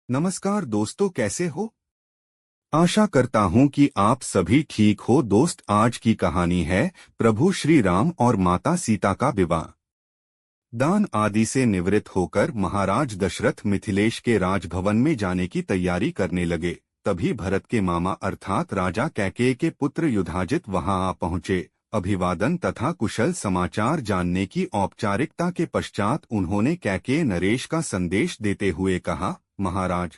नमस्कार दोस्तों, कैसे हो? आशा करता हूं कि आप सभी ठीक हो। दोस्त, आज की कहानी है प्रभु श्री राम और माता सीता का विवाह। दान आदि से निवृत्त होकर महाराज दशरथ मिथिलेश के राजभवन में जाने की तैयारी करने लगे। तभी भरत के मामा अर्थात राजा कैकेयी के पुत्र युधाजित वहां आ पहुंचे। अभिवादन तथा कुशल समाचार जानने की औपचारिकता के पश्चात उन्होंने कैकेयी नरेश का संदेश देते हुए कहा, महाराज,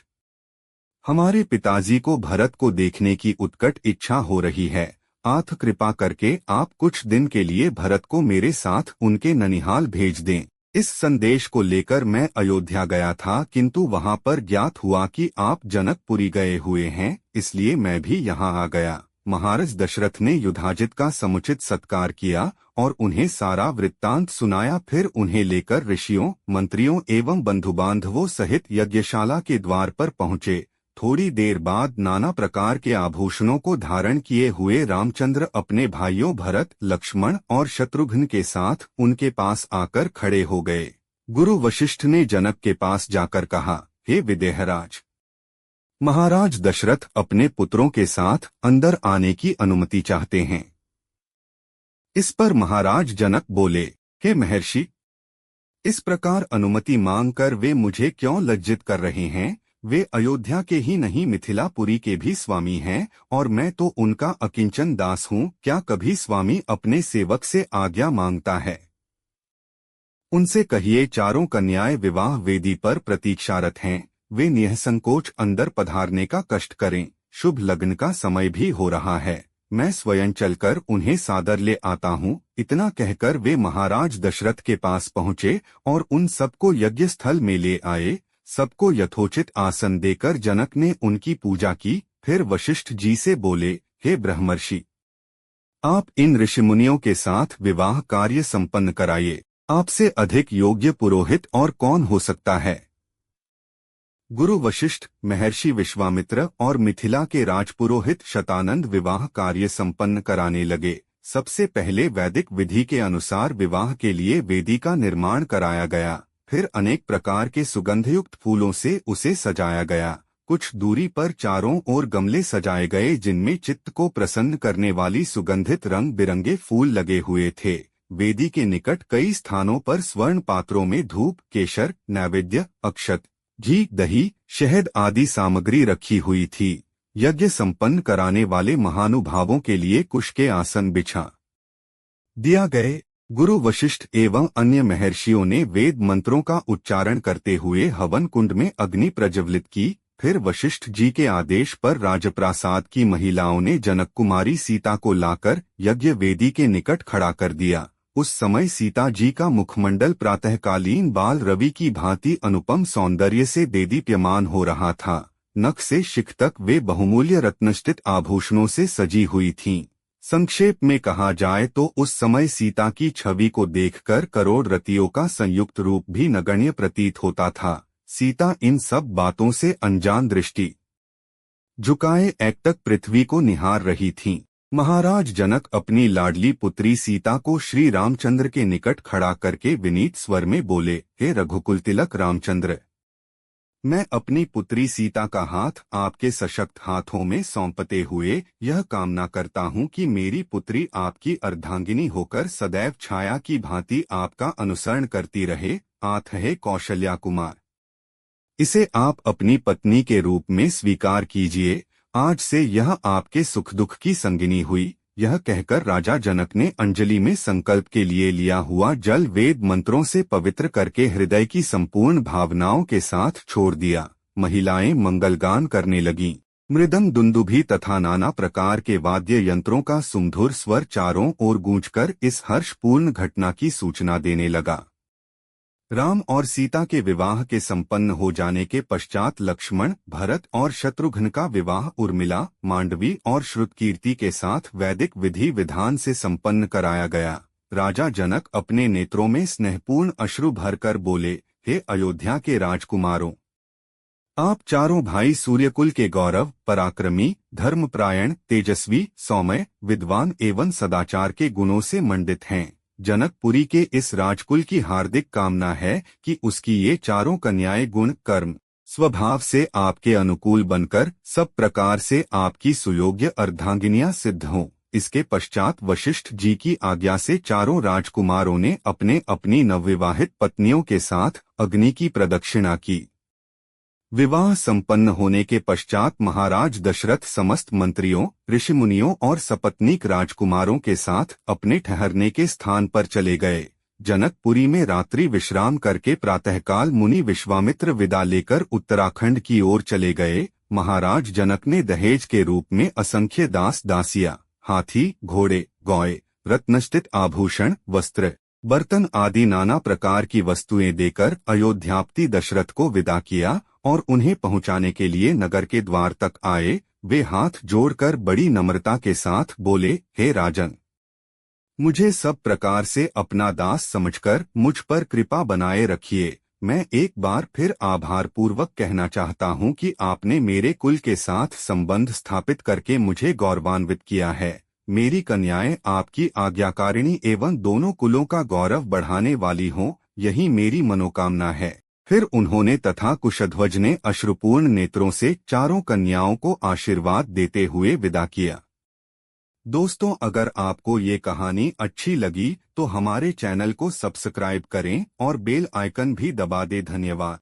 हमारे पिताजी को भरत को देखने की उत्कट इच्छा हो रही है। आथ कृपा करके आप कुछ दिन के लिए भरत को मेरे साथ उनके ननिहाल भेज दें। इस संदेश को लेकर मैं अयोध्या गया था, किंतु वहां पर ज्ञात हुआ कि आप जनकपुरी गए हुए हैं, इसलिए मैं भी यहाँ आ गया। महाराज दशरथ ने युधाजित का समुचित सत्कार किया और उन्हें सारा वृत्तांत सुनाया। फिर उन्हें लेकर ऋषियों, मंत्रियों एवं बंधुबांधवों सहित यज्ञशाला के द्वार पर पहुँचे। थोड़ी देर बाद नाना प्रकार के आभूषणों को धारण किए हुए रामचंद्र अपने भाइयों भरत, लक्ष्मण और शत्रुघ्न के साथ उनके पास आकर खड़े हो गए। गुरु वशिष्ठ ने जनक के पास जाकर कहा, हे विदेहराज, महाराज दशरथ अपने पुत्रों के साथ अंदर आने की अनुमति चाहते हैं। इस पर महाराज जनक बोले, हे महर्षि, इस प्रकार अनुमति मांगकर वे मुझे क्यों लज्जित कर रहे हैं? वे अयोध्या के ही नहीं मिथिलापुरी के भी स्वामी हैं और मैं तो उनका अकिंचन दास हूँ। क्या कभी स्वामी अपने सेवक से आज्ञा मांगता है? उनसे कहिए चारों कन्याएं विवाह वेदी पर प्रतीक्षारत हैं, वे निःसंकोच अंदर पधारने का कष्ट करें। शुभ लग्न का समय भी हो रहा है, मैं स्वयं चलकर उन्हें सादर ले आता हूँ। इतना कहकर वे महाराज दशरथ के पास पहुँचे और उन सबको यज्ञ स्थल में ले आए। सबको यथोचित आसन देकर जनक ने उनकी पूजा की। फिर वशिष्ठ जी से बोले, हे ब्रह्मर्षि, आप इन ऋषिमुनियों के साथ विवाह कार्य संपन्न कराइए। आपसे अधिक योग्य पुरोहित और कौन हो सकता है? गुरु वशिष्ठ, महर्षि विश्वामित्र और मिथिला के राजपुरोहित शतानंद विवाह कार्य संपन्न कराने लगे। सबसे पहले वैदिक विधि के अनुसार विवाह के लिए वेदी का निर्माण कराया गया। फिर अनेक प्रकार के सुगंधयुक्त फूलों से उसे सजाया गया। कुछ दूरी पर चारों ओर गमले सजाए गए, जिनमें चित्त को प्रसन्न करने वाली सुगंधित रंग बिरंगे फूल लगे हुए थे। वेदी के निकट कई स्थानों पर स्वर्ण पात्रों में धूप, केशर, नैवेद्य, अक्षत, घी, दही, शहद आदि सामग्री रखी हुई थी। यज्ञ संपन्न कराने वाले महानुभावों के लिए कुश के आसन बिछा दिया गए। गुरु वशिष्ठ एवं अन्य महर्षियों ने वेद मंत्रों का उच्चारण करते हुए हवन कुंड में अग्नि प्रज्वलित की। फिर वशिष्ठ जी के आदेश पर राजप्रासाद की महिलाओं ने जनक कुमारी सीता को लाकर यज्ञ वेदी के निकट खड़ा कर दिया। उस समय सीता जी का मुखमंडल प्रातःकालीन बाल रवि की भांति अनुपम सौंदर्य से देदीप्यमान हो रहा था। नख से शिख तक वे बहुमूल्य रत्नष्टित आभूषणों से सजी हुई थीं। संक्षेप में कहा जाए तो उस समय सीता की छवि को देखकर करोड़ रतियों का संयुक्त रूप भी नगण्य प्रतीत होता था। सीता इन सब बातों से अनजान दृष्टि झुकाए एकटक पृथ्वी को निहार रही थीं। महाराज जनक अपनी लाडली पुत्री सीता को श्री रामचंद्र के निकट खड़ा करके विनीत स्वर में बोले, हे रघुकुल तिलक रामचंद्र, मैं अपनी पुत्री सीता का हाथ आपके सशक्त हाथों में सौंपते हुए यह कामना करता हूँ कि मेरी पुत्री आपकी अर्धांगिनी होकर सदैव छाया की भांति आपका अनुसरण करती रहे। आथ है कौशल्या कुमार, इसे आप अपनी पत्नी के रूप में स्वीकार कीजिए। आज से यह आपके सुख दुख की संगिनी हुई। यह कहकर राजा जनक ने अंजलि में संकल्प के लिए लिया हुआ जल वेद मंत्रों से पवित्र करके हृदय की संपूर्ण भावनाओं के साथ छोड़ दिया। महिलाएं मंगलगान करने लगीं। मृदंग, दुंदुभी तथा नाना प्रकार के वाद्य यंत्रों का सुमधुर स्वर चारों ओर गूंजकर इस हर्षपूर्ण घटना की सूचना देने लगा। राम और सीता के विवाह के संपन्न हो जाने के पश्चात लक्ष्मण, भरत और शत्रुघ्न का विवाह उर्मिला, मांडवी और श्रुतकीर्ति के साथ वैदिक विधि विधान से संपन्न कराया गया। राजा जनक अपने नेत्रों में स्नेहपूर्ण अश्रु भरकर बोले, हे अयोध्या के राजकुमारों, आप चारों भाई सूर्यकुल के गौरव, पराक्रमी, धर्मपरायण, तेजस्वी, सौम्य, विद्वान एवं सदाचार के गुणों से मंडित हैं। जनकपुरी के इस राजकुल की हार्दिक कामना है कि उसकी ये चारों कन्याएं गुण, कर्म, स्वभाव से आपके अनुकूल बनकर सब प्रकार से आपकी सुयोग्य अर्धांगिनियां सिद्ध हों। इसके पश्चात वशिष्ठ जी की आज्ञा से चारों राजकुमारों ने अपने अपनी नवविवाहित पत्नियों के साथ अग्नि की प्रदक्षिणा की। विवाह संपन्न होने के पश्चात महाराज दशरथ समस्त मंत्रियों, ऋषिमुनियों और सपत्नीक राजकुमारों के साथ अपने ठहरने के स्थान पर चले गए। जनकपुरी में रात्रि विश्राम करके प्रातःकाल मुनि विश्वामित्र विदा लेकर उत्तराखंड की ओर चले गए। महाराज जनक ने दहेज के रूप में असंख्य दास दासियां, हाथी, घोड़े, गौए, रत्नष्टित आभूषण, वस्त्र, बर्तन आदि नाना प्रकार की वस्तुएं देकर अयोध्यापति दशरथ को विदा किया और उन्हें पहुंचाने के लिए नगर के द्वार तक आए। वे हाथ जोड़कर बड़ी नम्रता के साथ बोले, हे राजन, मुझे सब प्रकार से अपना दास समझकर मुझ पर कृपा बनाए रखिए। मैं एक बार फिर आभार पूर्वक कहना चाहता हूं कि आपने मेरे कुल के साथ संबंध स्थापित करके मुझे गौरवान्वित किया है। मेरी कन्याएं आपकी आज्ञाकारिणी एवं दोनों कुलों का गौरव बढ़ाने वाली हों, यही मेरी मनोकामना है। फिर उन्होंने तथा कुशध्वज ने अश्रुपूर्ण नेत्रों से चारों कन्याओं को आशीर्वाद देते हुए विदा किया। दोस्तों, अगर आपको ये कहानी अच्छी लगी तो हमारे चैनल को सब्सक्राइब करें और बेल आइकन भी दबा दें। धन्यवाद।